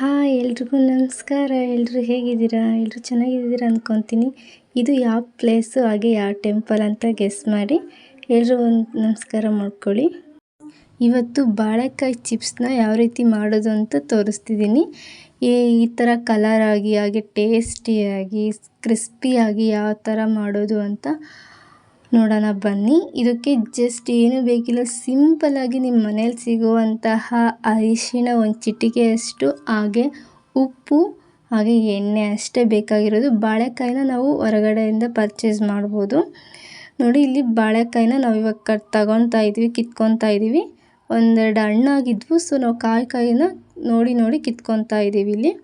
Hi ಎಲ್ರಿಗೂ ನಮಸ್ಕಾರ. ಎಲ್ಲರೂ ಹೇಗಿದ್ದೀರಾ? ಎಲ್ಲರೂ ಚೆನ್ನಾಗಿದ್ದೀರಾ ಅಂದ್ಕೊತೀನಿ. ಇದು ಯಾವ ಪ್ಲೇಸು ಹಾಗೆ ಯಾವ ಟೆಂಪಲ್ ಅಂತ ಗೆಸ್ ಮಾಡಿ ಎಲ್ಲರೂ ಒಂದು ನಮಸ್ಕಾರ ಮಾಡ್ಕೊಳ್ಳಿ. ಇವತ್ತು ಬಾಳೆಕಾಯಿ ಚಿಪ್ಸ್ನ ಯಾವ ರೀತಿ ಮಾಡೋದು ಅಂತ ತೋರಿಸ್ತಿದ್ದೀನಿ. ಈ ಥರ ಕಲರ್ ಆಗಿ ಹಾಗೆ ಟೇಸ್ಟಿಯಾಗಿ ಕ್ರಿಸ್ಪಿಯಾಗಿ ಯಾವ ಥರ ಮಾಡೋದು ಅಂತ ನೋಡೋಣ ಬನ್ನಿ. ಇದಕ್ಕೆ ಜಸ್ಟ್ ಏನೂ ಬೇಕಿಲ್ಲ, ಸಿಂಪಲ್ಲಾಗಿ ನಿಮ್ಮ ಮನೇಲಿ ಸಿಗುವಂತಹ ಅರಿಶಿಣ ಒಂದು ಚಿಟಿಕೆಯಷ್ಟು ಹಾಗೆ ಉಪ್ಪು ಹಾಗೆ ಎಣ್ಣೆ ಅಷ್ಟೇ ಬೇಕಾಗಿರೋದು. ಬಾಳೆಕಾಯಿನ ನಾವು ಹೊರಗಡೆಯಿಂದ ಪರ್ಚೇಸ್ ಮಾಡ್ಬೋದು. ನೋಡಿ, ಇಲ್ಲಿ ಬಾಳೆಕಾಯಿನ ನಾವು ಇವಾಗ ತಗೊತಾ ಇದ್ದೀವಿ, ಕಿತ್ಕೊತಾ ಇದ್ದೀವಿ. ಒಂದೆರಡು ಹಣ್ಣಾಗಿದ್ವು, ಸೊ ನಾವು ಕಾಯಿನ ನೋಡಿ ಕಿತ್ಕೊತಾ ಇದ್ದೀವಿ ಇಲ್ಲಿ.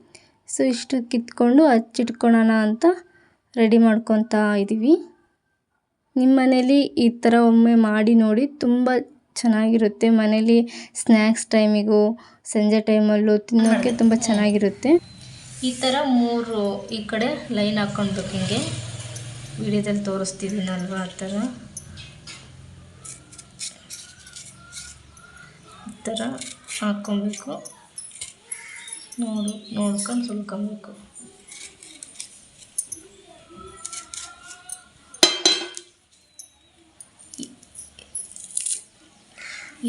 ಸೊ ಇಷ್ಟು ಕಿತ್ಕೊಂಡು ಹಚ್ಚಿಟ್ಕೊಳ್ಳೋಣ ಅಂತ ರೆಡಿ ಮಾಡ್ಕೊತಾ ಇದ್ದೀವಿ. ನಿಮ್ಮ ಮನೇಲಿ ಈ ಥರ ಒಮ್ಮೆ ಮಾಡಿ ನೋಡಿ, ತುಂಬ ಚೆನ್ನಾಗಿರುತ್ತೆ. ಮನೇಲಿ ಸ್ನ್ಯಾಕ್ಸ್ ಟೈಮಿಗೂ ಸಂಜೆ ಟೈಮಲ್ಲೂ ತಿನ್ನೋಕ್ಕೆ ತುಂಬ ಚೆನ್ನಾಗಿರುತ್ತೆ. ಈ ಥರ 3 ಈ ಕಡೆ ಲೈನ್ ಹಾಕ್ಕೊಳ್ಬೇಕು. ಹಿಂಗೆ ವಿಡಿಯೋದಲ್ಲಿ ತೋರಿಸ್ತಿದ್ದೀನಲ್ವ, ಆ ಥರ ಈ ಥರ ಹಾಕ್ಕೊಬೇಕು. ನೋಡ್ಕೊಂಡು ಸುಲ್ಕೊಬೇಕು.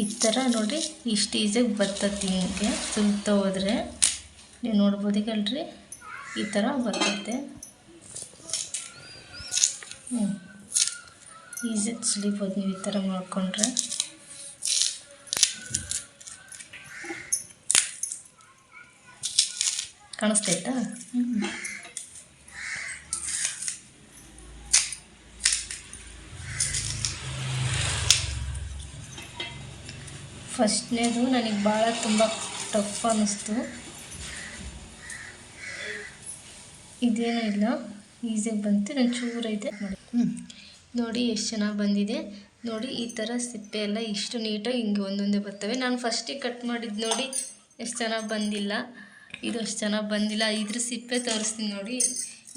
ಈ ಥರ ನೋಡಿ, ಇಷ್ಟು ಈಸಿಯಾಗಿ ಬರ್ತೈತಿ. ಹಿಂಗೆ ಸುಲ್ತಾ ಹೋದರೆ ನೀವು ನೋಡ್ಬೋದಿಗಲ್ರಿ, ಈ ಥರ ಬರ್ತೈತೆ. ಈಸಿಯಾಗಿ ಸುಲಿಬೋದು ನೀವು ಈ ಥರ ಮಾಡ್ಕೊಂಡ್ರೆ. ಕಾಣಿಸ್ತೈತಾ? ಫಸ್ಟ್ನೇದು ನನಗೆ ಭಾಳ ತುಂಬ ಟಫ್ ಅನ್ನಿಸ್ತು. ಇದೇನೂ ಇಲ್ಲ, ಈಸಿಯಾಗಿ ಬಂತು. ನಾನು ಚೂರೈತೆ ನೋಡಿ ಎಷ್ಟು ಚೆನ್ನಾಗಿ ಬಂದಿದೆ. ನೋಡಿ, ಈ ಥರ ಸಿಪ್ಪೆ ಎಲ್ಲ ಇಷ್ಟು ನೀಟಾಗಿ ಹಿಂಗೆ ಒಂದೊಂದೇ ಬರ್ತವೆ. ನಾನು ಫಸ್ಟಿಗೆ ಕಟ್ ಮಾಡಿದ್ದು ನೋಡಿ ಎಷ್ಟು ಚೆನ್ನಾಗಿ ಬಂದಿಲ್ಲ, ಇದು ಅಷ್ಟು ಚೆನ್ನಾಗಿ ಬಂದಿಲ್ಲ. ಇದ್ರ ಸಿಪ್ಪೆ ತೋರಿಸ್ತೀನಿ ನೋಡಿ.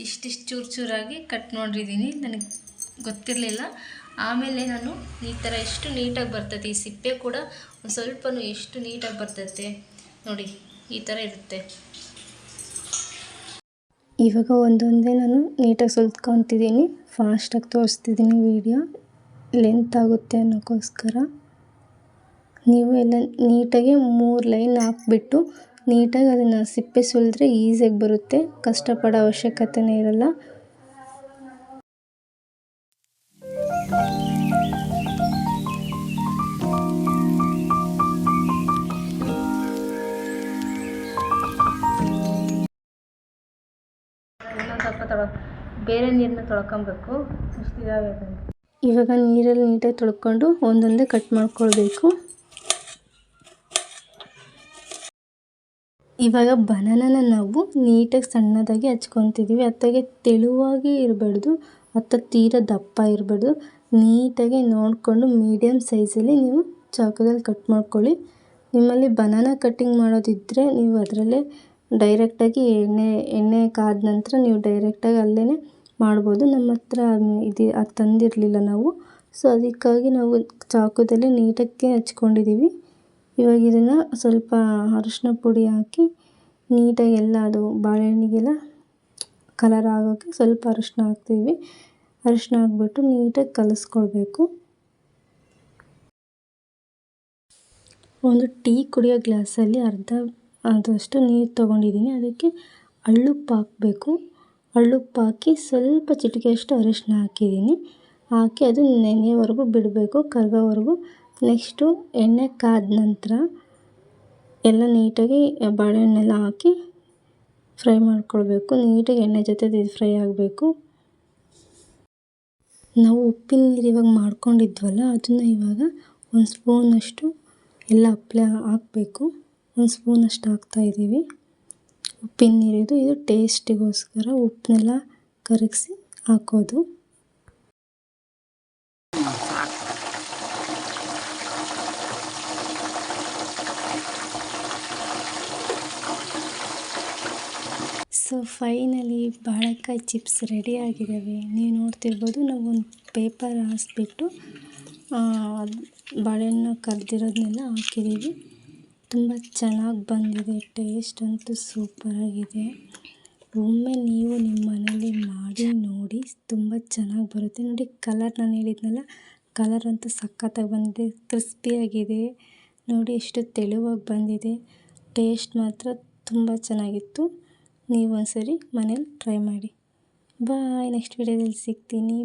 ಇಷ್ಟಿಷ್ಟು ಚೂರಾಗಿ ಕಟ್ ಮಾಡಿದ್ದೀನಿ, ನನಗೆ ಗೊತ್ತಿರಲಿಲ್ಲ. ಆಮೇಲೆ ನಾನು ಈ ಥರ ಎಷ್ಟು ನೀಟಾಗಿ ಬರ್ತೈತೆ. ಈ ಸಿಪ್ಪೆ ಕೂಡ ಒಂದು ಸ್ವಲ್ಪನೂ ಎಷ್ಟು ನೀಟಾಗಿ ಬರ್ತೈತೆ ನೋಡಿ, ಈ ಥರ ಇರುತ್ತೆ. ಇವಾಗ ಒಂದೊಂದೇ ನಾನು ನೀಟಾಗಿ ಸುಲ್ತ್ಕೊತಿದ್ದೀನಿ. ಫಾಸ್ಟಾಗಿ ತೋರಿಸ್ತಿದ್ದೀನಿ, ವಿಡಿಯೋ ಲೆಂತ್ ಆಗುತ್ತೆ ಅನ್ನೋಕ್ಕೋಸ್ಕರ. ನೀವು ಎಲ್ಲ ನೀಟಾಗಿ 3 ಲೈನ್ ಹಾಕ್ಬಿಟ್ಟು ನೀಟಾಗಿ ಅದನ್ನು ಸಿಪ್ಪೆ ಸುಲಿದ್ರೆ ಈಸಿಯಾಗಿ ಬರುತ್ತೆ. ಕಷ್ಟಪಡೋ ಅವಶ್ಯಕತೆನೇ ಇರಲ್ಲ. ಬೇರೆ ನೀರನ್ನ ತೊಳ್ಕೊಬೇಕು. ಅಷ್ಟು ಇದಾಗಬೇಕು. ಇವಾಗ ನೀರಲ್ಲಿ ನೀಟಾಗಿ ತೊಳ್ಕೊಂಡು ಒಂದೊಂದೇ ಕಟ್ ಮಾಡ್ಕೊಳ್ಬೇಕು. ಇವಾಗ ಬನಾನನ ನಾವು ನೀಟಾಗಿ ಸಣ್ಣದಾಗಿ ಹಚ್ಕೊತಿದ್ದೀವಿ. ಅತ್ತಾಗೆ ತೆಳುವಾಗಿ ಇರಬಾರ್ದು, ತೀರ ದಪ್ಪ ಇರಬಾರ್ದು. ನೀಟಾಗಿ ನೋಡಿಕೊಂಡು ಮೀಡಿಯಮ್ ಸೈಜಲ್ಲಿ ನೀವು ಚಾಕುದಲ್ಲಿ ಕಟ್ ಮಾಡ್ಕೊಳ್ಳಿ. ನಿಮ್ಮಲ್ಲಿ ಬನಾನ ಕಟ್ಟಿಂಗ್ ಮಾಡೋದಿದ್ದರೆ ನೀವು ಅದರಲ್ಲೇ ಡೈರೆಕ್ಟಾಗಿ ಎಣ್ಣೆ ಕಾದ ನಂತರ ನೀವು ಡೈರೆಕ್ಟಾಗಿ ಅಲ್ಲೇ ಮಾಡ್ಬೋದು. ನಮ್ಮ ಹತ್ರ ಅದು ತಂದಿರಲಿಲ್ಲ ನಾವು, ಸೊ ಅದಕ್ಕಾಗಿ ನಾವು ಚಾಕುದಲ್ಲೇ ನೀಟಾಗಿ ಹಚ್ಕೊಂಡಿದ್ದೀವಿ. ಇವಾಗ ಇದನ್ನು ಸ್ವಲ್ಪ ಅರಿಶಿನ ಪುಡಿ ಹಾಕಿ ನೀಟಾಗಿ ಎಲ್ಲ ಅದು ಬಾಳೆಹಣ್ಣಿಗೆಲ್ಲ ಕಲರ್ ಆಗೋಕ್ಕೆ ಸ್ವಲ್ಪ ಅರಿಶಿನ ಹಾಕ್ತೀವಿ. ಅರಿಶಿನ ಹಾಕ್ಬಿಟ್ಟು ನೀಟಾಗಿ ಕಲಿಸ್ಕೊಳ್ಬೇಕು. ಒಂದು ಟೀ ಕುಡಿಯೋ ಗ್ಲಾಸಲ್ಲಿ ಅರ್ಧ ಆದಷ್ಟು ನೀರು ತೊಗೊಂಡಿದ್ದೀನಿ. ಅದಕ್ಕೆ ಹಳ್ಳುಪ್ಪು ಹಾಕಬೇಕು. ಹಳ್ಳುಪ್ಪು ಹಾಕಿ ಸ್ವಲ್ಪ ಚಿಟಿಕೆಯಷ್ಟು ಅರಿಶಿನ ಹಾಕಿದ್ದೀನಿ. ಹಾಕಿ ಅದು ನೆನೆಯೋವರೆಗೂ ಬಿಡಬೇಕು, ಕರಗೋವರೆಗೂ. ನೆಕ್ಸ್ಟು ಎಣ್ಣೆ ಕಾದ ನಂತರ ಎಲ್ಲ ನೀಟಾಗಿ ಬಾಳೆಹಣ್ಣೆಲ್ಲ ಹಾಕಿ ಫ್ರೈ ಮಾಡ್ಕೊಳ್ಬೇಕು. ನೀಟಾಗಿ ಎಣ್ಣೆ ಜೊತೆ ಇದು ಫ್ರೈ ಆಗಬೇಕು. ನಾವು ಉಪ್ಪಿನ ನೀರು ಇವಾಗ ಮಾಡ್ಕೊಂಡಿದ್ವಲ್ಲ, ಅದನ್ನು ಇವಾಗ 1 ಸ್ಪೂನಷ್ಟು ಎಲ್ಲ ಹಾಕಬೇಕು. 1 ಸ್ಪೂನಷ್ಟು ಹಾಕ್ತಾಯಿದ್ದೀವಿ. ಉಪ್ಪಿನ ನೀರಿದು, ಇದು ಟೇಸ್ಟಿಗೋಸ್ಕರ ಉಪ್ಪನ್ನೆಲ್ಲ ಕರಗಿಸಿ ಹಾಕೋದು. ಸೊ ಫೈನಲಿ ಬಾಳೆಕಾಯಿ ಚಿಪ್ಸ್ ರೆಡಿ ಆಗಿದ್ದಾವೆ. ನೀವು ನೋಡ್ತಿರ್ಬೋದು, ನಾವು ಒಂದು ಪೇಪರ್ ಹಾಸ್ಬಿಟ್ಟು ಬಾಳೆಹಣ್ಣು ಕರೆದಿರೋದನ್ನೆಲ್ಲ ಹಾಕಿದ್ದೀವಿ. ತುಂಬ ಚೆನ್ನಾಗಿ ಬಂದಿದೆ. ಟೇಸ್ಟ್ ಅಂತೂ ಸೂಪರಾಗಿದೆ. ಒಮ್ಮೆ ನೀವು ನಿಮ್ಮ ಮನೇಲಿ ಮಾಡಿ ನೋಡಿ, ತುಂಬ ಚೆನ್ನಾಗಿ ಬರುತ್ತೆ. ನೋಡಿ ಕಲರ್ ನಾನು ಹೇಳಿದ್ನಲ್ಲ, ಕಲರ್ ಅಂತೂ ಸಖತ್ತಾಗಿ ಬಂದಿದೆ, ಕ್ರಿಸ್ಪಿಯಾಗಿದೆ. ನೋಡಿ ಎಷ್ಟು ತೆಳುವಾಗಿ ಬಂದಿದೆ. ಟೇಸ್ಟ್ ಮಾತ್ರ ತುಂಬ ಚೆನ್ನಾಗಿತ್ತು. ನೀವು ಒಂದ್ಸರಿ ಮನೇಲಿ ಟ್ರೈ ಮಾಡಿ. ಬಾಯ್. ನೆಕ್ಸ್ಟ್ ವಿಡಿಯೋದಲ್ಲಿ ಸಿಗ್ತೀನಿ.